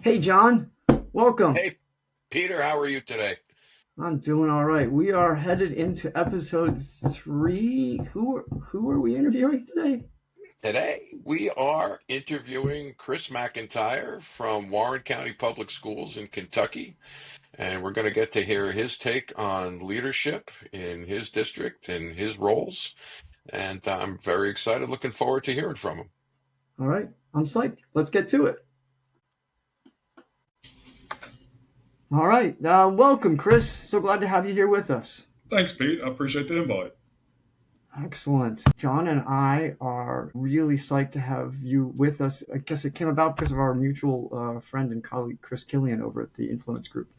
Hey, John, welcome. Hey, Peter, how are you today? I'm doing all right. We are headed into episode three. Who are we interviewing today? Today we are interviewing Chris McIntyre from Warren County Public Schools in Kentucky, and we're going to get to hear his take on leadership in his district and his roles. And I'm very excited, looking forward to hearing from him. All right, I'm psyched. Let's get to it. All right, welcome, Chris. So glad to have you here with us. Thanks, Pete. I appreciate the invite. Excellent. John and I are really psyched to have you with us. I guess it came about because of our mutual friend and colleague, Chris Killian, over at the Influence Group.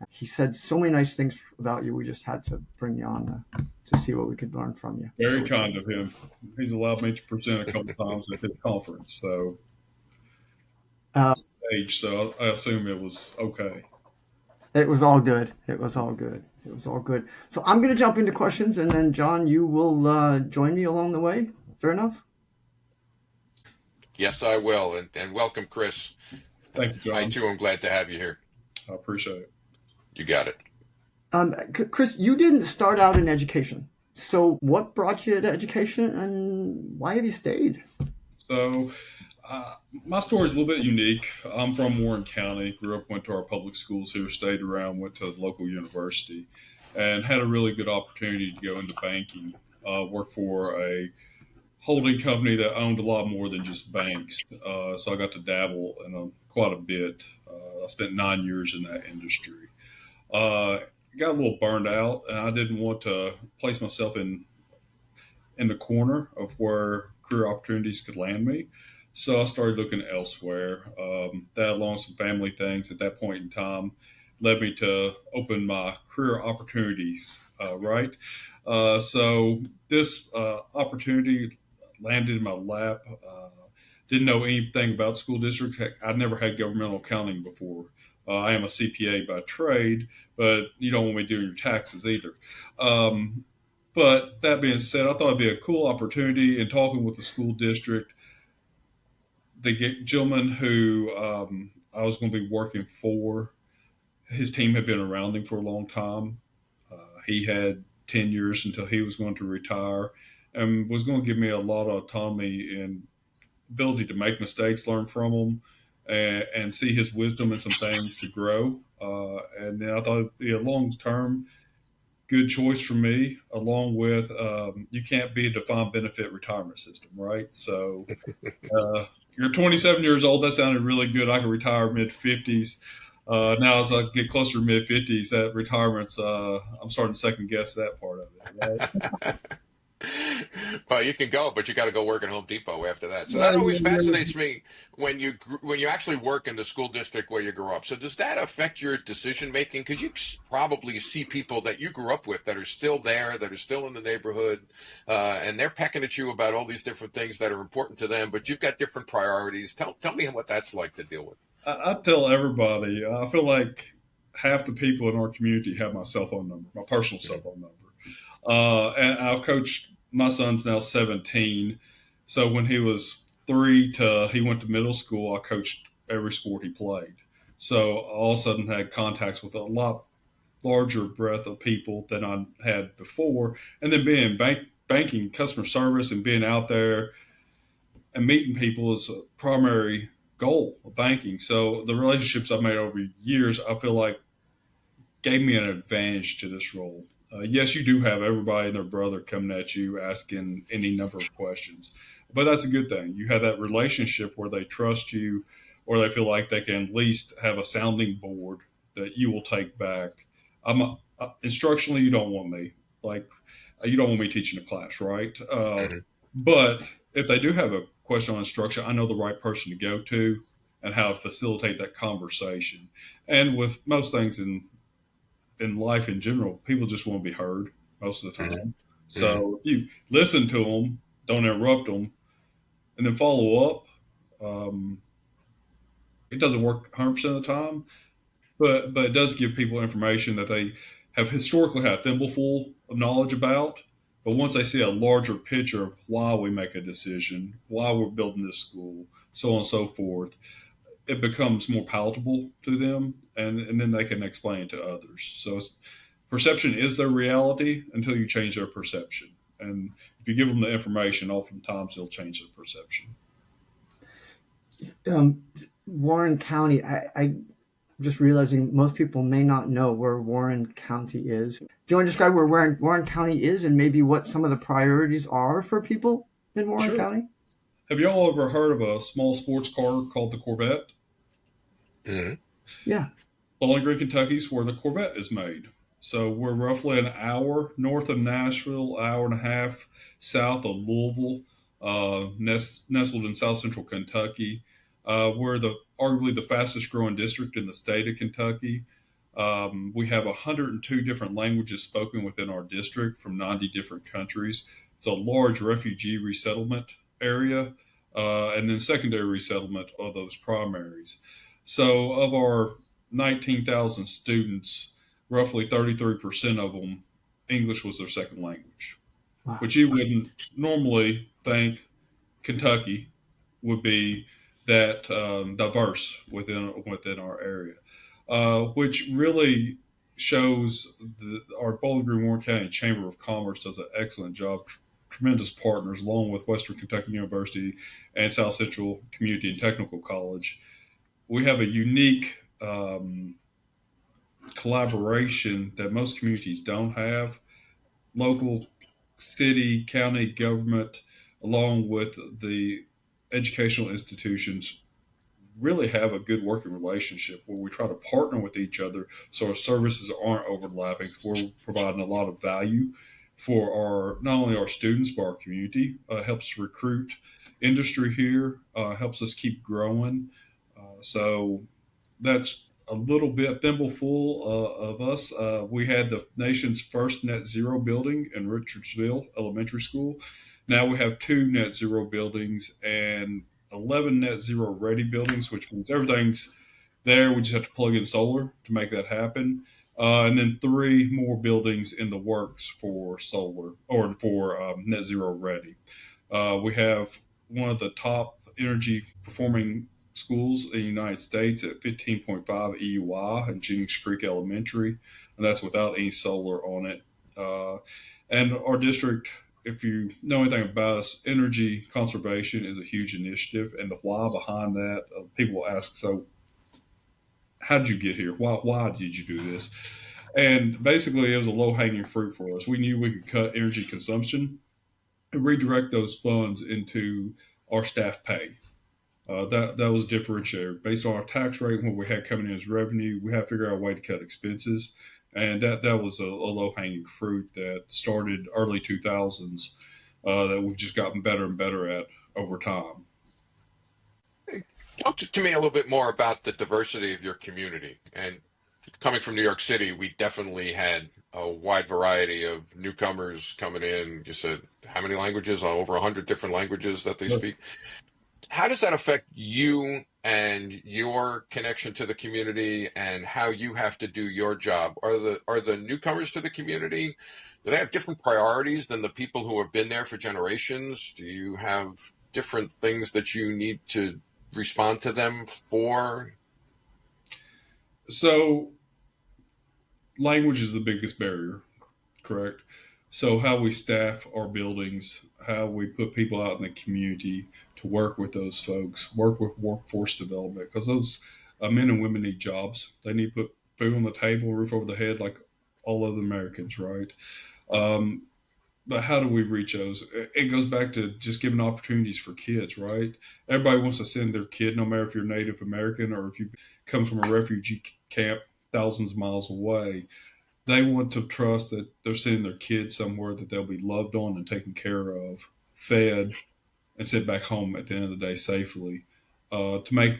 He said so many nice things about you. We just had to bring you on to see what we could learn from you. Very So kind of him. He's allowed me to present a couple times at his conference, so uh, stage. So I assume it was okay. it was all good. It was all good. It was all good. So I'm going to jump into questions, and then John, you will join me along the way. Fair enough. Yes, I will. And welcome, Chris. Thank you, I John. too am glad to have you here. I appreciate it. You got it. Chris, you didn't start out in education. So what brought you to education, and why have you stayed? So my story is a little bit unique. I'm from Warren County. Grew up, went to our public schools here, stayed around, went to the local university, and had a really good opportunity to go into banking. Worked for a holding company that owned a lot more than just banks. So I got to dabble in quite a bit. I spent 9 years in that industry. Uh, got a little burned out, and I didn't want to place myself in the corner of where career opportunities could land me. So I started looking elsewhere. That, along with some family things at that point in time, led me to open my career opportunities. Right. So this opportunity landed in my lap. Didn't know anything about school districts. Heck, I'd never had governmental accounting before. I am a CPA by trade, but you don't want me doing your taxes either. Um, but that being said, I thought it'd be a cool opportunity in talking with the school district. The gentleman who I was going to be working for, his team had been around him for a long time. He had 10 years until he was going to retire and was going to give me a lot of autonomy and ability to make mistakes, learn from them, and see his wisdom and some things to grow. And then I thought it'd be a long term good choice for me, along with you can't be a defined benefit retirement system, right? So you're 27 years old. That sounded really good. I could retire mid 50s. Now, as I get closer to mid 50s, that retirement's, I'm starting to second guess that part of it, right? Well, you can go, but you got to go work at Home Depot after that. So that Well, always yeah, fascinates me when you actually work in the school district where you grew up. So does that affect your decision making? Because probably see people that you grew up with that are still there, that are still in the neighborhood, and they're pecking at you about all these different things that are important to them. But you've got different priorities. Tell me what that's like to deal with. I tell everybody, I feel like half the people in our community have my cell phone number, my personal cell phone number. And I've coached, my son's now 17. So when he was three to he went to middle school, I coached every sport he played. So I all of a sudden had contacts with a lot larger breadth of people than I had before. And then being banking, customer service, and being out there and meeting people is a primary goal of banking. So the relationships I've made over years, I feel like gave me an advantage to this role. Yes, you do have everybody and their brother coming at you asking any number of questions, but that's a good thing. You have that relationship where they trust you, or they feel like they can at least have a sounding board that you will take back. Instructionally, you don't want me like you don't want me teaching a class, right? Hmm. But if they do have a question on instruction, I know the right person to go to and how to facilitate that conversation. And with most things in life in general, people just want to be heard most of the Hmm. time. Hmm. So if you listen to them, don't interrupt them, and then follow up, um, it doesn't work 100% of the time, but it does give people information that they have historically had a thimbleful of knowledge about. But once they see a larger picture of why we make a decision, why we're building this school, so on and so forth, it becomes more palatable to them, and then they can explain it to others. So perception is their reality until you change their perception. And if you give them the information, oftentimes they'll change their perception. Warren County, I just realizing most people may not know where Warren County is. Do you want to describe where Warren County is and maybe what some of the priorities are for people in Warren Sure. County? Have y'all ever heard of a small sports car called the Corvette? Mhm. Yeah. Bowling Green, Kentucky is where the Corvette is made. So we're roughly an hour north of Nashville, hour and a half south of Louisville, nestled in South Central Kentucky. We're arguably the fastest growing district in the state of Kentucky. We have 102 different languages spoken within our district from 90 different countries. It's a large refugee resettlement area, and then secondary resettlement of those primaries. So, of our 19,000 students, roughly 33% of them, English was their second language, Wow. which you wouldn't normally think Kentucky would be that diverse within our area, which really shows our Bowling Green Warren County Chamber of Commerce does an excellent job. Tremendous partners, along with Western Kentucky University and South Central Community and Technical College. We have a unique collaboration that most communities don't have. Local, city, county government, along with the educational institutions, really have a good working relationship where we try to partner with each other so our services aren't overlapping. We're providing a lot of value for our not only our students but our community. Helps recruit industry here, helps us keep growing. So that's a little bit thimbleful of us. We had the nation's first net zero building in Richardsville Elementary School. Now we have two net zero buildings and 11 net zero ready buildings, which means everything's there. We just have to plug in solar to make that happen. And then three more buildings in the works for solar or for net zero ready. We have one of the top energy performing schools in the United States at 15.5 EUI in Jennings Creek Elementary, and that's without any solar on it. And our district, if you know anything about us, energy conservation is a huge initiative, and the why behind that, people ask, so how did you get here? Why did you do this? And basically, it was a low hanging fruit for us. We knew we could cut energy consumption and redirect those funds into our staff pay. That was a differentiator based on our tax rate and what we had coming in as revenue. We had to figure out a way to cut expenses, and that was a low hanging fruit that started early 2000s that we've just gotten better and better at over time. Talk to me a little bit more about the diversity of your community. And coming from New York City, we definitely had a wide variety of newcomers coming in. You said how many languages? Over 100 different languages that they speak. How does that affect you and your connection to the community and how you have to do your job? Are the newcomers to the community, do they have different priorities than the people who have been there for generations? Do you have different things that you need to respond to them for? So, language is the biggest barrier, correct? So, how we staff our buildings, how we put people out in the community to work with those folks, work with workforce development, because those men and women need jobs. They need to put food on the table, roof over the head, like all other Americans, right? Um, but how do we reach those? It goes back to just giving opportunities for kids, right? Everybody wants to send their kid, no matter if you're Native American or if you come from a refugee camp thousands of miles away. They want to trust that they're sending their kids somewhere that they'll be loved on and taken care of, fed, and sent back home at the end of the day safely to make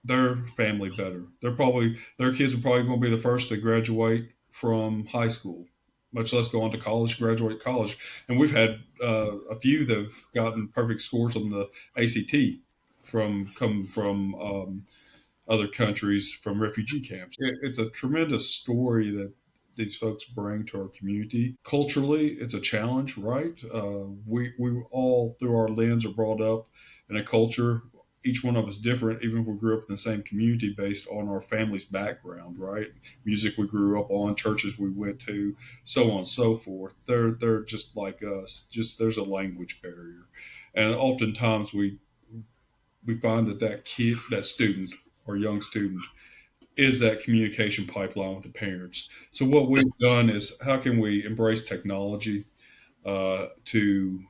their family better. Their kids are probably going to be the first to graduate from high school, much less go on to college, graduate college. And we've had a few that have gotten perfect scores on the ACT from come from other countries from refugee camps. It's a tremendous story that these folks bring to our community. Culturally, it's a challenge, right? We all, through our lens, are brought up in a culture. each one of us different, even if we grew up in the same community based on our family's background, right? Music we grew up on, churches we went to, so on and so forth. They're just like us. Just there's a language barrier, and oftentimes we find that kid, that student or young student, is that communication pipeline with the parents. So what we've done is how can we embrace technology to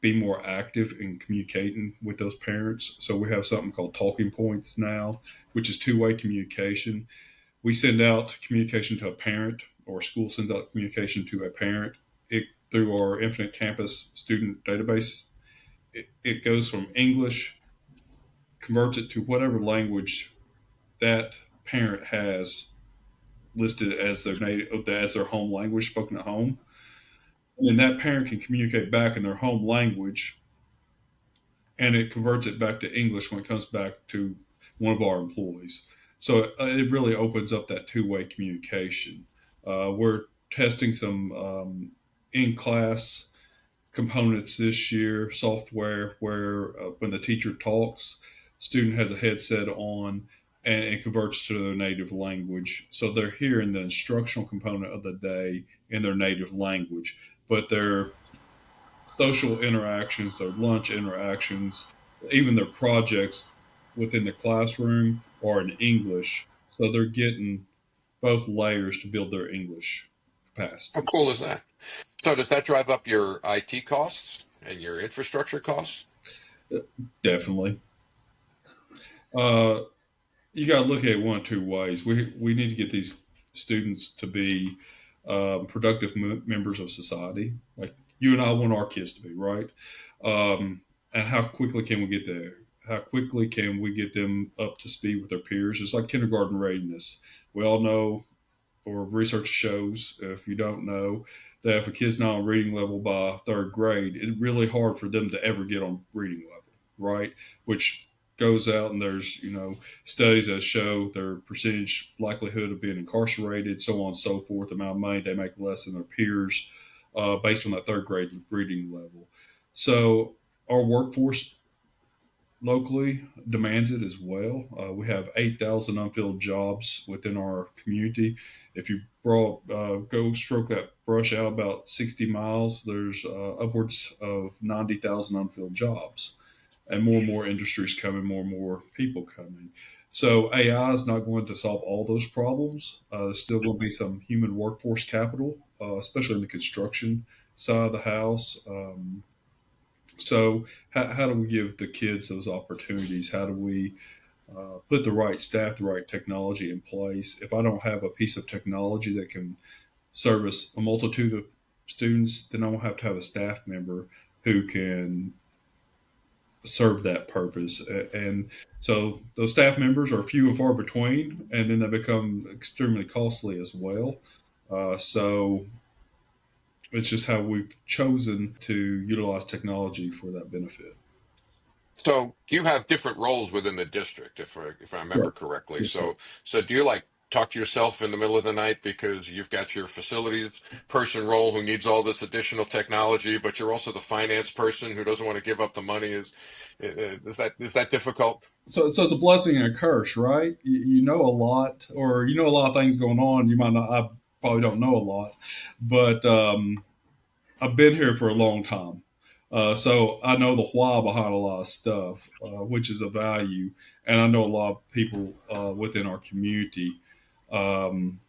be more active in communicating with those parents. So we have something called talking points now, which is two-way communication. We send out communication to a parent, or a school sends out communication to a parent through our Infinite Campus student database. It goes from English, converts it to whatever language that parent has listed as their native, as their home language spoken at home. And that parent can communicate back in their home language, and it converts it back to English when it comes back to one of our employees. So it really opens up that two-way communication. We're testing some in-class components this year, software where when the teacher talks, student has a headset on and it converts to their native language. So they're hearing the instructional component of the day in their native language, but their social interactions, their lunch interactions, even their projects within the classroom are in English. So they're getting both layers to build their English How capacity. cool is that? So does that drive up your IT costs and your infrastructure costs? Definitely. Uh, you got to look at it one of two ways. We need to get these students to be productive members of society, like you and I want our kids to be, right? And how quickly can we get there? How quickly can we get them up to speed with their peers? It's like kindergarten readiness. We all know, or research shows, if you don't know, that if a kid's not on reading level by third grade, it's really hard for them to ever get on reading level, right? Which goes out and there's studies that show their percentage likelihood of being incarcerated, so on and so forth, the amount of money they make less than their peers based on that third grade reading level. So our workforce locally demands it as well. We have 8,000 unfilled jobs within our community. If you go stroke that brush out about 60 miles, there's upwards of 90,000 unfilled jobs. And more industries coming, more people coming. So AI is not going to solve all those problems. There's still going to be some human workforce capital, especially in the construction side of the house. So how do we give the kids those opportunities? How do we put the right staff, the right technology in place? If I don't have a piece of technology that can service a multitude of students, then I will have to have a staff member who can serve that purpose. And so those staff members are few and far between, and then they become extremely costly as well. So it's just how we've chosen to utilize technology for that benefit. So you have different roles within the district, if I remember Right. correctly. Yes, sir. So do you like talk to yourself in the middle of the night because you've got your facilities person role who needs all this additional technology, but you're also the finance person who doesn't want to give up the money? Is that difficult? So it's a blessing and a curse, right? You know a lot, or you know a lot of things going on. You might not. I probably don't know a lot, but I've been here for a long time. So I know the why behind a lot of stuff, which is a value. And I know a lot of people within our community. Um,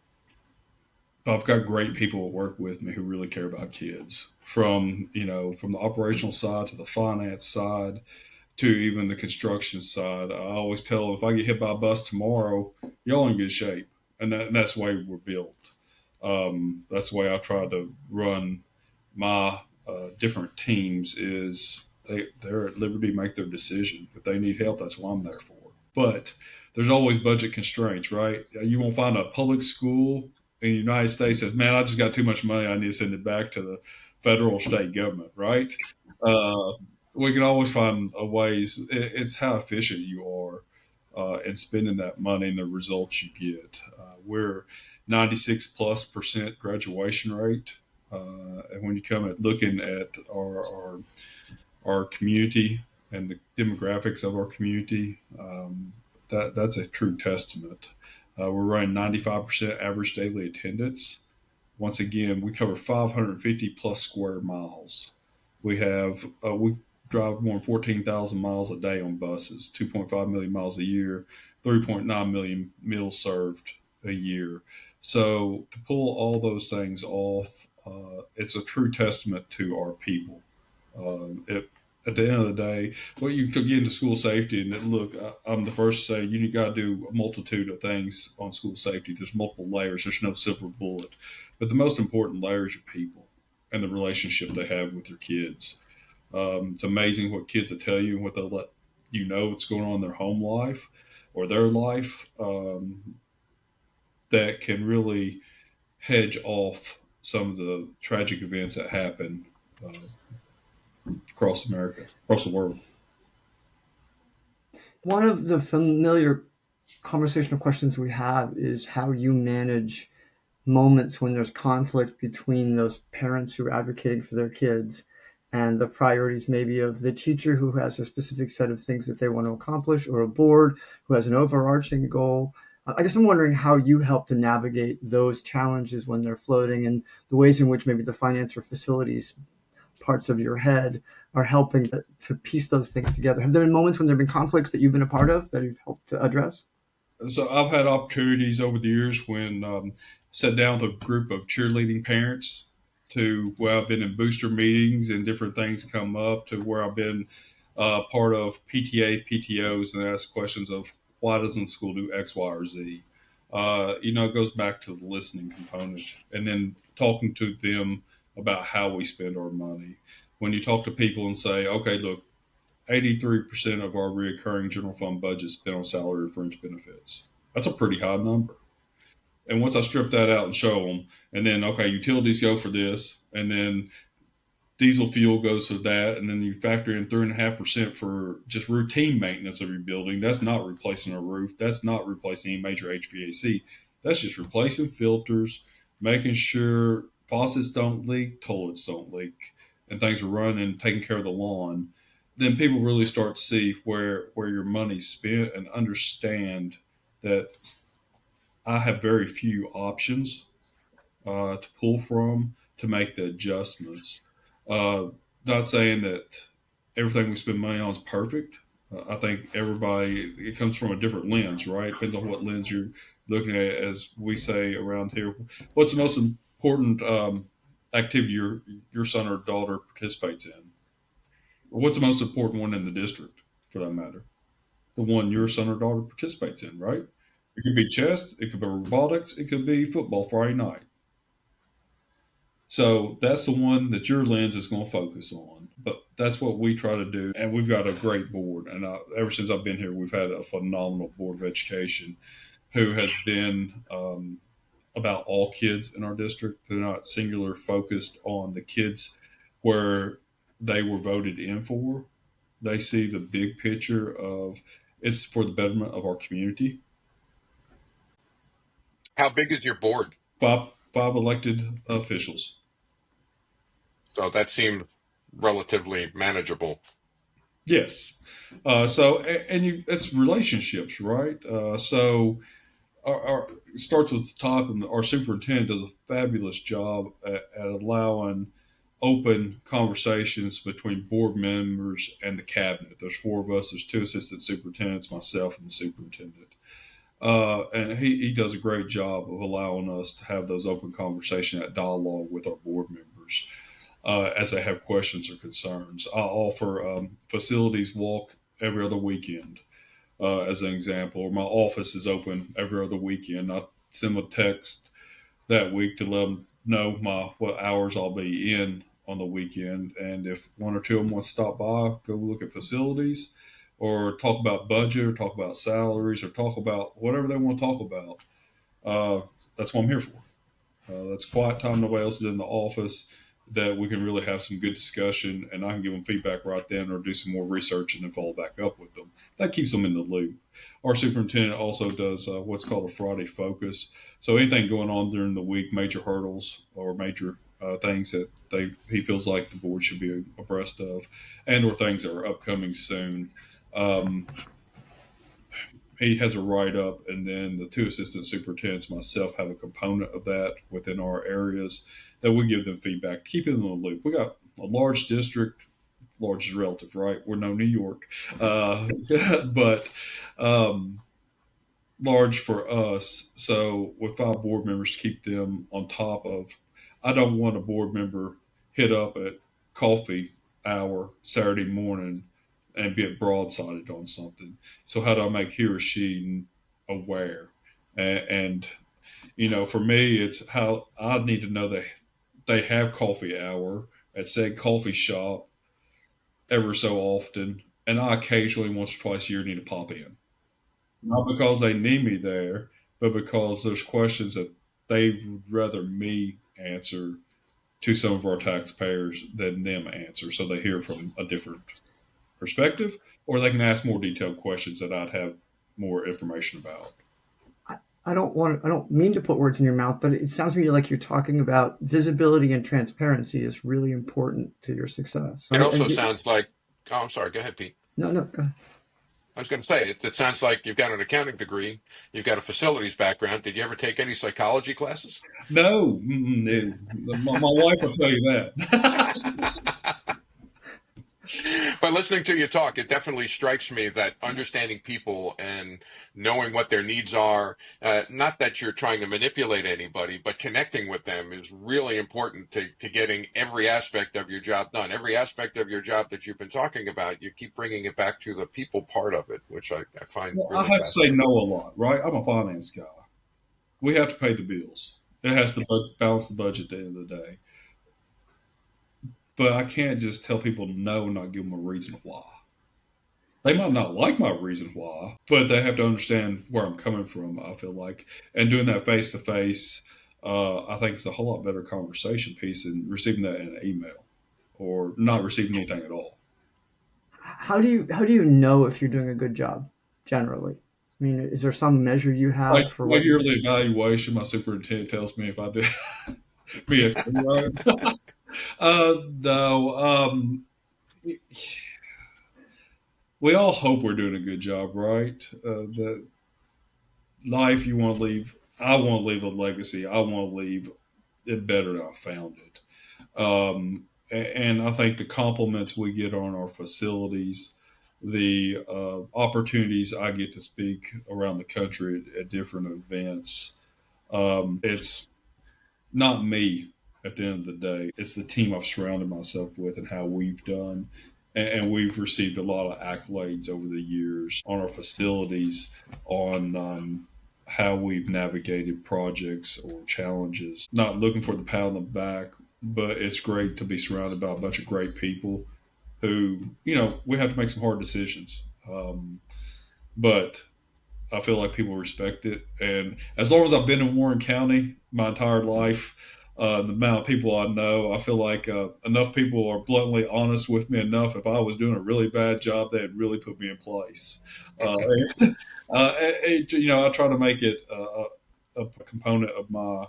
I've got great people that work with me who really care about kids, from the operational side to the finance side to even the construction side. I always tell them, if I get hit by a bus tomorrow, y'all in good shape. And that's the way we're built. That's the way I try to run my different teams. Is they're at liberty to make their decision. If they need help, that's what I'm there for. But there's always budget constraints, right? You won't find a public school in the United States says, "Man, I just got too much money. I need to send it back to the federal or state government." Right? Uh, we can always find a ways. It's how efficient you are in spending that money and the results you get. We're 96+% graduation rate. And when you come at looking at our community and the demographics of our community, that's a true testament. We're running 95% average daily attendance. Once again, we cover 550 plus square miles. We drive more than 14,000 miles a day on buses, 2.5 million miles a year, 3.9 million meals served a year. So to pull all those things off, it's a true testament to our people. It, at the end of the day, well, you could get into school safety, and look, I'm the first to say you got to do a multitude of things on school safety. There's multiple layers. There's no silver bullet, but the most important layer is your people and the relationship they have with your kids. It's amazing what kids will tell you and what they'll let you know what's going on in their home life or their life, that can really hedge off some of the tragic events that happen across America, across the world. One of the familiar conversational questions we have is how you manage moments when there's conflict between those parents who are advocating for their kids and the priorities maybe of the teacher who has a specific set of things that they want to accomplish, or a board who has an overarching goal. I guess I'm wondering how you help to navigate those challenges when they're floating, and the ways in which maybe the finance or facilities parts of your head are helping to piece those things together. Have there been moments when there have been conflicts that you've been a part of that you've helped to address? So I've had opportunities over the years when sat down with a group of cheerleading parents to where I've been in booster meetings and different things come up to where I've been part of PTA, PTOs, and ask questions of why doesn't school do X, Y, or Z? It goes back to the listening component and then talking to them about how we spend our money. When you talk to people and say, okay, look, 83% of our reoccurring general fund budget is spent on salary and fringe benefits. That's a pretty high number. And once I strip that out and show them, and then, okay, utilities go for this, and then diesel fuel goes for that, and then you factor in 3.5% for just routine maintenance of your building. That's not replacing a roof. That's not replacing any major HVAC. That's just replacing filters, making sure faucets don't leak, toilets don't leak, and things are running and taking care of the lawn. Then people really start to see where your money's spent and understand that I have very few options to pull from to make the adjustments. Uh, Not saying that everything we spend money on is perfect. I think everybody, it comes from a different lens, right? Depends on what lens you're looking at. As we say around here, what's the most important activity your son or daughter participates in? Or what's the most important one in the district, for that matter? The one your son or daughter participates in, right? It could be chess, it could be robotics, it could be football Friday night. So that's the one that your lens is going to focus on. But that's what we try to do. And we've got a great board. And ever since I've been here, we've had a phenomenal board of education who has been about all kids in our district. They're not singular focused on the kids where they were voted in for. They see the big picture of it's for the betterment of our community. How big is your board? Five elected officials. So that seemed relatively manageable. Yes. It's relationships, right? It starts with the top, and our superintendent does a fabulous job at allowing open conversations between board members and the cabinet. There's four of us. There's two assistant superintendents, myself, and the superintendent. And he does a great job of allowing us to have those open conversations, that dialogue with our board members as they have questions or concerns. I offer facilities walk every other weekend, as an example, or my office is open every other weekend. I send them a text that week to let them know what hours I'll be in on the weekend, and if one or two of them want to stop by, go look at facilities, or talk about budget, or talk about salaries, or talk about whatever they want to talk about. That's what I'm here for. That's quiet time. Nobody else is in the office. That we can really have some good discussion, and I can give them feedback right then, or do some more research and then follow back up with them. That keeps them in the loop. Our superintendent also does what's called a Friday focus. So anything going on during the week, major hurdles or major things that he feels like the board should be abreast of, and or things that are upcoming soon. Um, he has a write up, and then the two assistant superintendents, myself, have a component of that within our areas that we give them feedback, keep them in the loop. We got a large district, large is relative, right? We're no New York, but um, large for us. So with 5 board members, to keep them on top of, I don't want a board member hit up at coffee hour Saturday morning and get broadsided on something. So how do I make he or she aware? And for me, it's how I need to know that they have coffee hour at said coffee shop ever so often, and I occasionally once or twice a year need to pop in. Not because they need me there, but because there's questions that they would rather me answer to some of our taxpayers than them answer. So they hear from a different perspective, or they can ask more detailed questions that I'd have more information about. I don't mean to put words in your mouth, but it sounds to me like you're talking about visibility and transparency is really important to your success, It right? also sounds like, oh, I'm sorry, go ahead, Pete. No, go ahead. I was going to say, it sounds like you've got an accounting degree, you've got a facilities background. Did you ever take any psychology classes? No, no. My wife will tell you that. But listening to you talk, it definitely strikes me that understanding people and knowing what their needs are, not that you're trying to manipulate anybody, but connecting with them is really important to getting every aspect of your job done. Every aspect of your job that you've been talking about, you keep bringing it back to the people part of it, which I find Well, I really have to say fascinating. no a lot, right? I'm a finance guy. We have to pay the bills. It has to balance the budget at the end of the day. But I can't just tell people no and not give them a reason why. They might not like my reason why, but they have to understand where I'm coming from, I feel like. And doing that face to face, I think it's a whole lot better conversation piece than receiving that in an email or not receiving anything at all. How do you know if you're doing a good job generally? I mean, is there some measure you Like have for my what you? yearly evaluation, my superintendent tells me if I do be a right. No, we all hope we're doing a good job, right? The life you want to leave, I want to leave a legacy. I want to leave it better than I found it. And I think the compliments we get on our facilities, the opportunities I get to speak around the country at different events, it's not me at the end of the day. It's the team I've surrounded myself with and how we've done. And we've received a lot of accolades over the years on our facilities, on how we've navigated projects or challenges. Not looking for the pat on the back, but it's great to be surrounded by a bunch of great people who, we have to make some hard decisions. But I feel like people respect it. And as long as I've been in Warren County my entire life, the amount of people I know, I feel like enough people are bluntly honest with me enough. If I was doing a really bad job, they'd really put me in place. Uh, I try to make it a component of my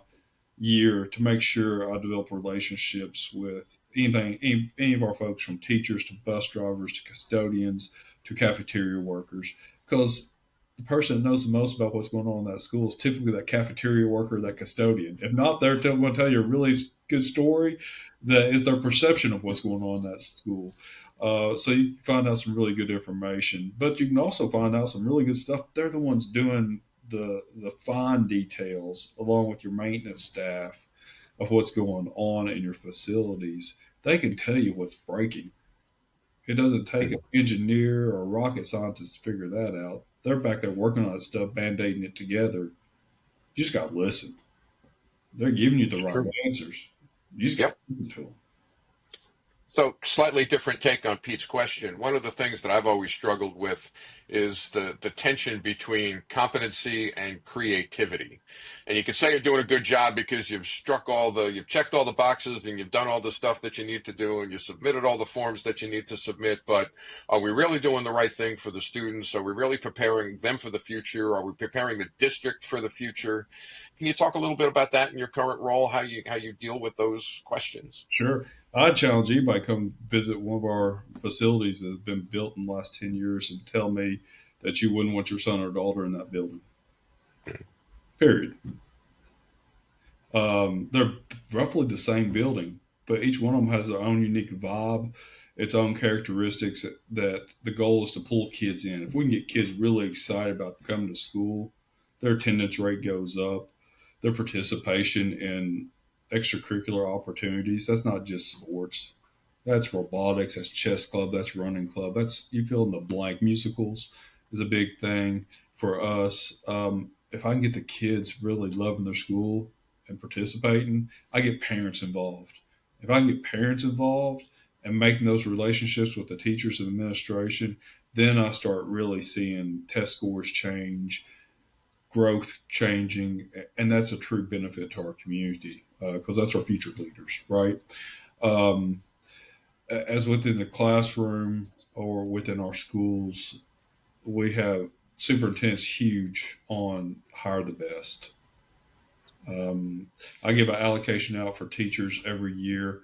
year to make sure I develop relationships with any of our folks, from teachers to bus drivers to custodians to cafeteria workers, because the person that knows the most about what's going on in that school is typically that cafeteria worker, that custodian. If not, they're going to tell you a really good story that is their perception of what's going on in that school. So you can find out some really good information, but you can also find out some really good stuff. They're the ones doing the fine details along with your maintenance staff of what's going on in your facilities. They can tell you what's breaking. It doesn't take an engineer or a rocket scientist to figure that out. They're back there working on that stuff, band-aiding it together. You just got to listen. They're giving you the It's right true. answers. You just got Yep. to listen to them. So, slightly different take on Pete's question. One of the things that I've always struggled with is the tension between competency and creativity. And you can say you're doing a good job because you've checked all the boxes and you've done all the stuff that you need to do and you submitted all the forms that you need to submit. But are we really doing the right thing for the students? Are we really preparing them for the future? Are we preparing the district for the future? Can you talk a little bit about that in your current role, how you deal with those questions? Sure. I challenge anybody to come visit one of our facilities that has been built in the last 10 years and tell me that you wouldn't want your son or daughter in that building. Period. They're roughly the same building, but each one of them has their own unique vibe, its own characteristics that the goal is to pull kids in. If we can get kids really excited about coming to school, their attendance rate goes up, their participation in extracurricular opportunities. That's not just sports. That's robotics, that's chess club, that's running club. That's you fill in the blank. Musicals is a big thing for us. If I can get the kids really loving their school and participating, I get parents involved. If I can get parents involved and making those relationships with the teachers and administration, then I start really seeing test scores change, growth changing, and that's a true benefit to our community because that's our future leaders, right? Um, as within the classroom or within our schools, we have superintendents huge on hire the best. I give an allocation out for teachers every year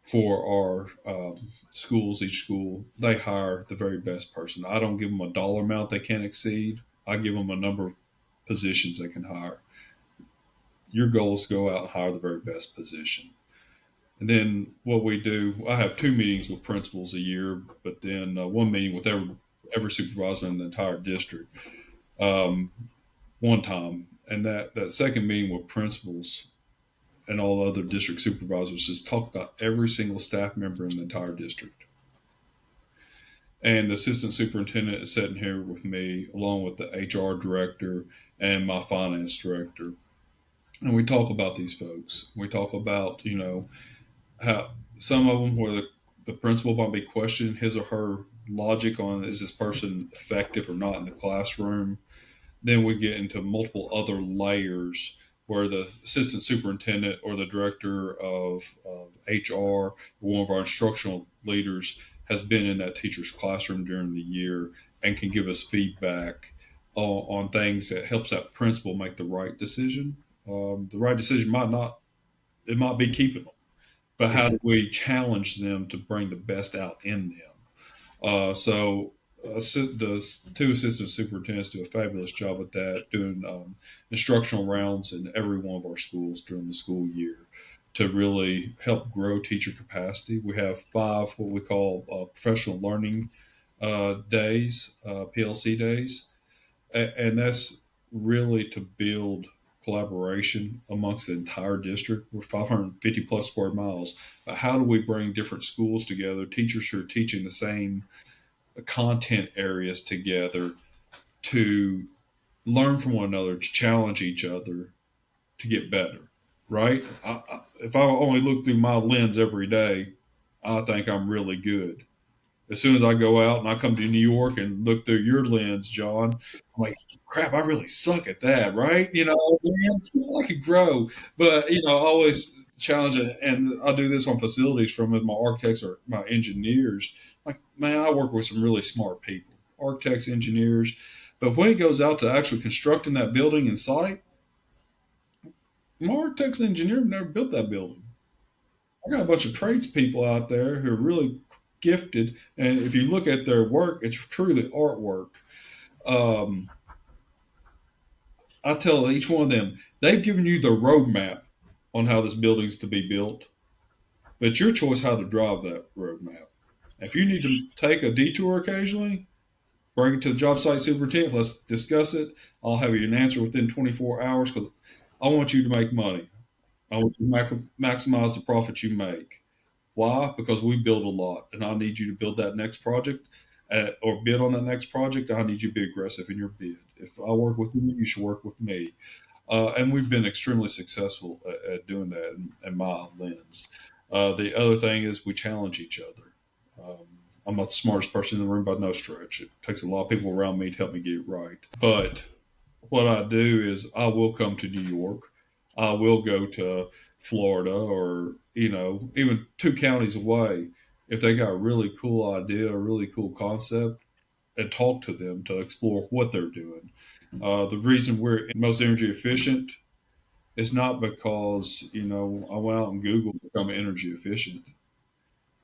for our schools. Each school, they hire the very best person. I don't give them a dollar amount they can't exceed. I give them a number of positions they can hire. Your goal is to go out and hire the very best position. And then what we do, I have 2 meetings with principals a year, but then one meeting with every supervisor in the entire district one time. And that second meeting with principals and all other district supervisors is talk about every single staff member in the entire district. And the assistant superintendent is sitting here with me, along with the HR director and my finance director. And we talk about these folks. We talk about, how some of them where the principal might be questioning his or her logic on is this person effective or not in the classroom. Then we get into multiple other layers where the assistant superintendent or the director of HR or one of our instructional leaders has been in that teacher's classroom during the year and can give us feedback on things that helps that principal make the right decision. The right decision it might be keeping them, but how do we challenge them to bring the best out in them? The 2 assistant superintendents do a fabulous job at that, doing instructional rounds in every one of our schools during the school year to really help grow teacher capacity. We have 5 what we call professional learning days, PLC days, and that's really to build collaboration amongst the entire district. We're 550 plus square miles. How do we bring different schools together, teachers who are teaching the same content areas together to learn from one another, to challenge each other, to get better, right? If I only look through my lens every day, I think I'm really good. As soon as I go out and I come to New York and look through your lens, John, I'm like, crap, I really suck at that, right? Man, I could grow. But, I always challenge it. And I do this on facilities from my architects or my engineers. Like, man, I work with some really smart people, architects, engineers. But when it goes out to actually constructing that building in site, my architects and engineers never built that building. I got a bunch of tradespeople out there who are really gifted, and if you look at their work, it's truly artwork. I tell each one of them, they've given you the roadmap on how this building's to be built, but it's your choice how to drive that roadmap. If you need to take a detour occasionally, bring it to the job site superintendent. Let's discuss it. I'll have you an answer within 24 hours because I want you to make money. I want you to maximize the profits you make. Why? Because we build a lot, and I need you to build that next project or bid on that next project. I need you to be aggressive in your bid. If I work with you, you should work with me. And we've been extremely successful at doing that in my lens. The other thing is we challenge each other. I'm not the smartest person in the room by no stretch. It takes a lot of people around me to help me get it right. But what I do is I will come to New York. I will go to Florida or, even 2 counties away if they got a really cool idea, a really cool concept, and talk to them to explore what they're doing. The reason we're most energy efficient is not because, I went out and Googled to become energy efficient.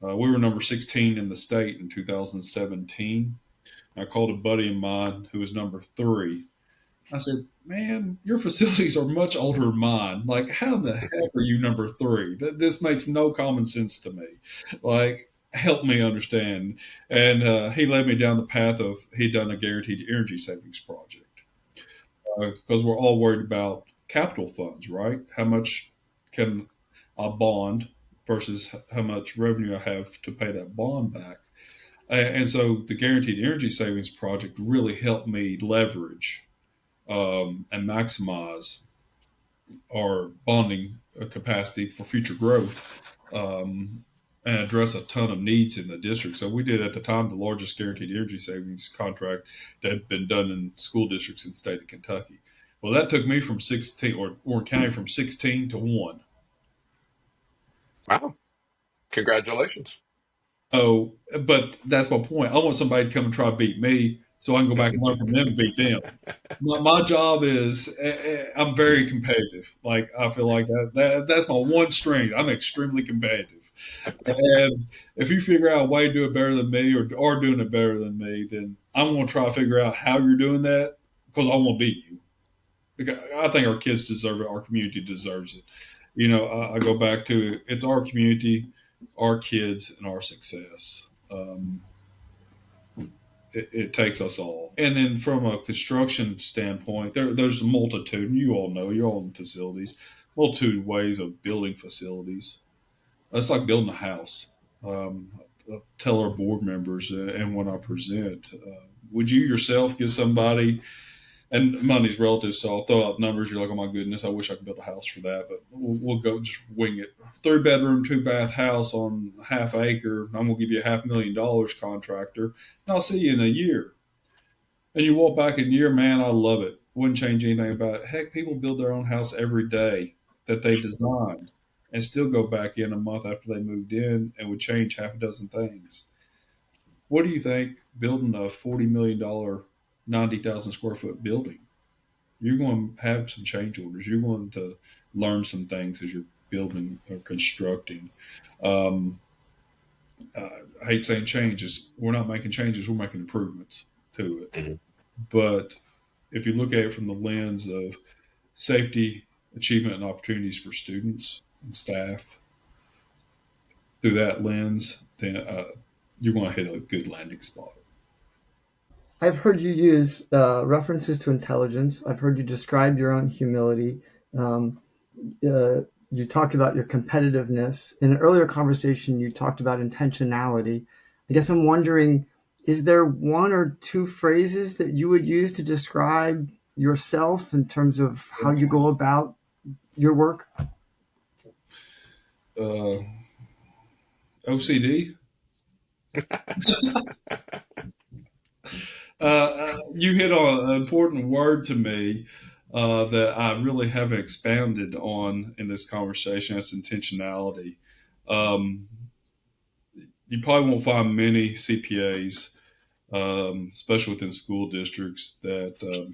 We were number 16 in the state in 2017. I called a buddy of mine who was number 3. I said, "Man, your facilities are much older than mine. Like, how in the heck are you number 3? This makes no common sense to me. Like, help me understand." And he led me down the path of he'd done a guaranteed energy savings project because we're all worried about capital funds, right? How much can I bond versus how much revenue I have to pay that bond back? And so the guaranteed energy savings project really helped me leverage and maximize our bonding capacity for future growth, and address a ton of needs in the district. So we did at the time the largest guaranteed energy savings contract that had been done in school districts in the state of Kentucky. Well, that took me from 16, or Warren County from 16 to 1. Wow. Congratulations. Oh, but that's my point. I want somebody to come and try to beat me so I can go back and learn from them and beat them. My job is I'm very competitive. Like I feel like that's my one strength. I'm extremely competitive. And if you figure out a way to do it better than me or are doing it better than me, then I'm going to try to figure out how you're doing that because I want to beat you. Because I think our kids deserve it. Our community deserves it. I go back to it's our community, our kids, and our success. It takes us all. And then from a construction standpoint, there's a multitude, and you all know, you're all in facilities, multitude of ways of building facilities. It's like building a house. I tell our board members and when I present, would you yourself give somebody, and money's relative, so I'll throw out numbers. You're like, oh my goodness, I wish I could build a house for that, but we'll go just wing it. 3-bedroom, 2-bath house on half acre. I'm gonna give you $500,000 contractor, and I'll see you in a year. And you walk back in a year, man, I love it. Wouldn't change anything about it. Heck, people build their own house every day that they designed and still go back in a month after they moved in and would change half a dozen things. What do you think building a $40 million, 90,000 square foot building? You're going to have some change orders. You're going to learn some things as you're building or constructing. Um, I hate saying changes. We're not making changes. We're making improvements to it. Mm-hmm. But if you look at it from the lens of safety, achievement, and opportunities for students and staff, through that lens, then you're going to hit a good landing spot. I've heard you use references to intelligence. I've heard you describe your own humility. Um, you talked about your competitiveness. In an earlier conversation, you talked about intentionality. I guess I'm wondering, is there one or two phrases that you would use to describe yourself in terms of how you go about your work? OCD. You hit on an important word to me that I really haven't expanded on in this conversation. That's intentionality. Um, you probably won't find many CPAs, especially within school districts, that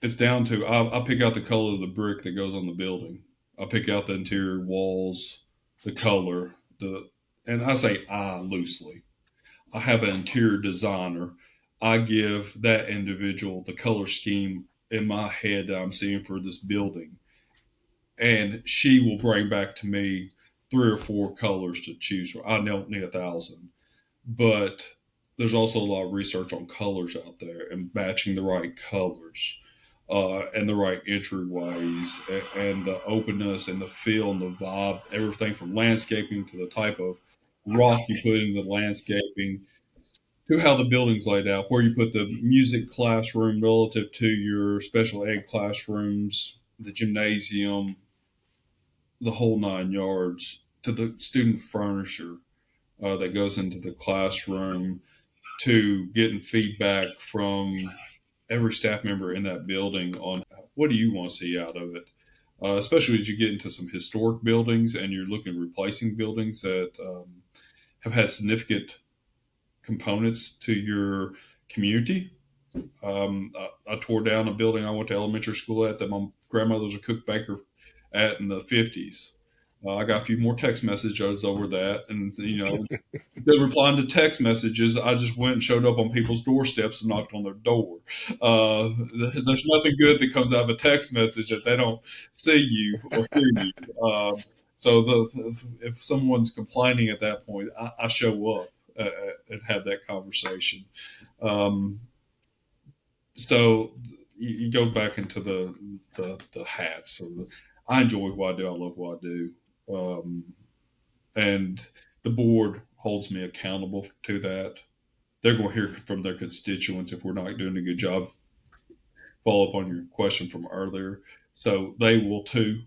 it's down to I pick out the color of the brick that goes on the building. I pick out the interior walls, the color, and I say I loosely. I have an interior designer. I give that individual the color scheme in my head that I'm seeing for this building. And she will bring back to me 3 or 4 colors to choose from. I don't need 1,000. But there's also a lot of research on colors out there and matching the right colors. And the right entryways and the openness and the feel and the vibe, everything from landscaping to the type of rock you put in the landscaping to how the building's laid out, where you put the music classroom relative to your special ed classrooms, the gymnasium, the whole 9 yards, to the student furniture that goes into the classroom, to getting feedback from every staff member in that building on what do you want to see out of it. Especially as you get into some historic buildings and you're looking at replacing buildings that have had significant components to your community. I tore down a building I went to elementary school at that my grandmother was a cook baker at in the 50s. I got a few more text messages over that. And, instead of replying to text messages, I just went and showed up on people's doorsteps and knocked on their door. There's nothing good that comes out of a text message that they don't see you or hear you. So if someone's complaining at that point, I show up and have that conversation. Um, so you go back into the hats. I enjoy what I do. I love what I do. And the board holds me accountable to that. They're going to hear from their constituents if we're not doing a good job. Follow up on your question from earlier. So they will too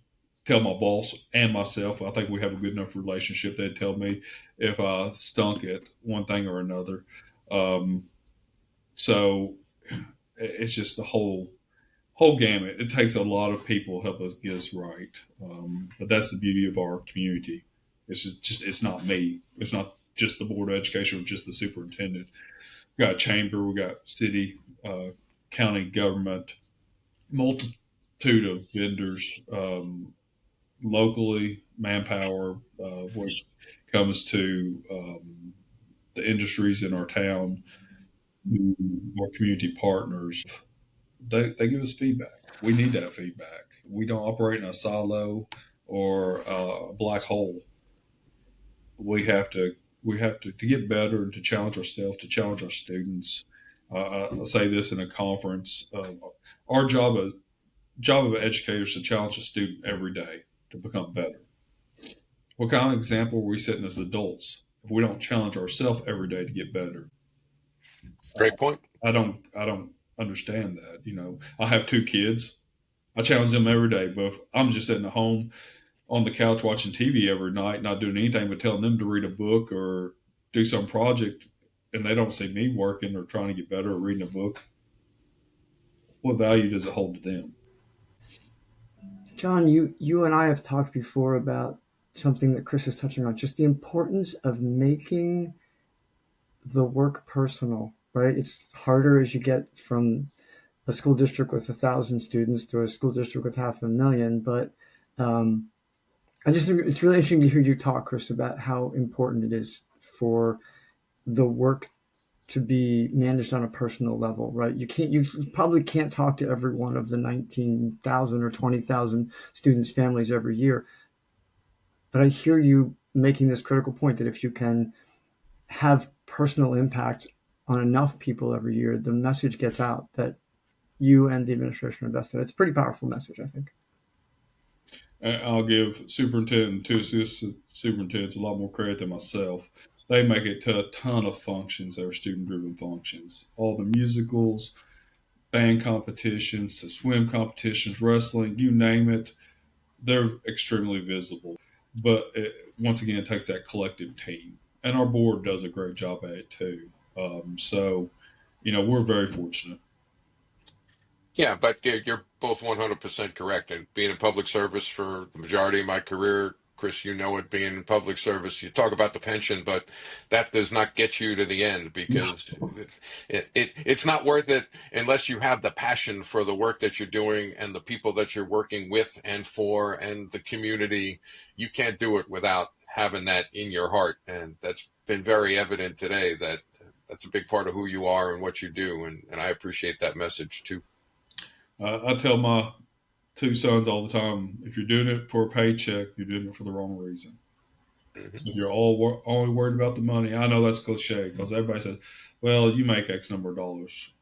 tell my boss and myself. I think we have a good enough relationship. They'd tell me if I stunk at one thing or another. So it's just the whole gamut. It takes a lot of people to help us get us right. But that's the beauty of our community. It's not me. It's not just the board of education or just the superintendent. We got a chamber. We got city, county government, multitude of vendors, locally, manpower, when it comes to the industries in our town, our community partners. They give us feedback. We need that feedback. We don't operate in a silo or a black hole. We have to get better and to challenge ourselves, to challenge our students. I say this in a conference. Our job of educators is to challenge a student every day to become better. What kind of example are we setting as adults if we don't challenge ourselves every day to get better? Great point. I don't understand that. I have 2 kids. I challenge them every day, but if I'm just sitting at home on the couch watching TV every night, not doing anything but telling them to read a book or do some project, and they don't see me working or trying to get better or reading a book, what value does it hold to them? John, you and I have talked before about something that Chris is touching on, just the importance of making the work personal, right? It's harder as you get from a school district with 1,000 students to a school district with 500,000. But I just think it's really interesting to hear you talk, Chris, about how important it is for the work to be managed on a personal level, right? You probably can't talk to every one of the 19,000 or 20,000 students' families every year. But I hear you making this critical point that if you can have personal impact on enough people every year, the message gets out that you and the administration invested. It's a pretty powerful message, I think. I'll give superintendent, 2 assistant superintendents a lot more credit than myself. They make it to a ton of functions that are student-driven functions. All the musicals, band competitions, the swim competitions, wrestling, you name it, they're extremely visible. But once again, it takes that collective team. And our board does a great job at it too. So, we're very fortunate. Yeah, but you're both 100% correct. And being in public service for the majority of my career, Chris, being in public service, you talk about the pension, but that does not get you to the end because it's not worth it unless you have the passion for the work that you're doing and the people that you're working with and for and the community. You can't do it without having that in your heart. And that's been very evident today that that's a big part of who you are and what you do. And I appreciate that message too. I tell my 2 sons all the time, if you're doing it for a paycheck, you're doing it for the wrong reason. Mm-hmm. If you're only worried about the money, I know that's cliche because everybody says, well, you make X number of dollars.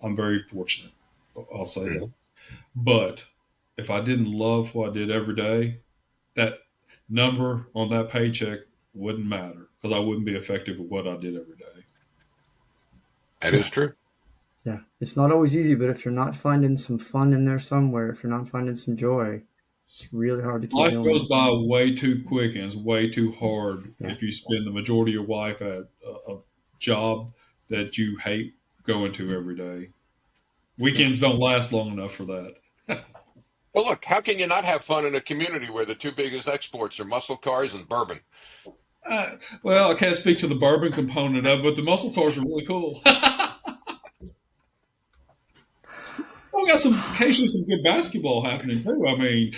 I'm very fortunate. I'll say Mm-hmm. that. But if I didn't love what I did every day, that number on that paycheck wouldn't matter because I wouldn't be effective at what I did every day. That is true. Yeah, it's not always easy, but if you're not finding some fun in there somewhere, if you're not finding some joy, It's really hard to keep Life going. goes by way too quick, and it's way too hard Yeah. if you spend the majority of your life at a job that you hate going to every day. Weekends don't last long enough for that. Well, look, how can you not have fun in a community where the two biggest exports are muscle cars and bourbon? Well, I can't speak to the bourbon component of it, but the muscle cars are really cool. We got occasionally some good basketball happening too. I mean,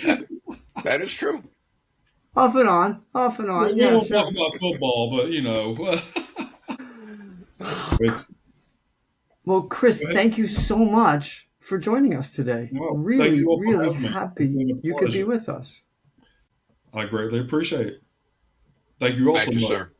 That is true. Off and on, off and on. we Yeah, won't sure. talk about football, but it's, Well, Chris, thank you so much for joining us today. well, thank Really, you all for really having me. It's happy been a you could be pleasure. with us. I greatly appreciate it. Thank you all Thank so you, much. sir.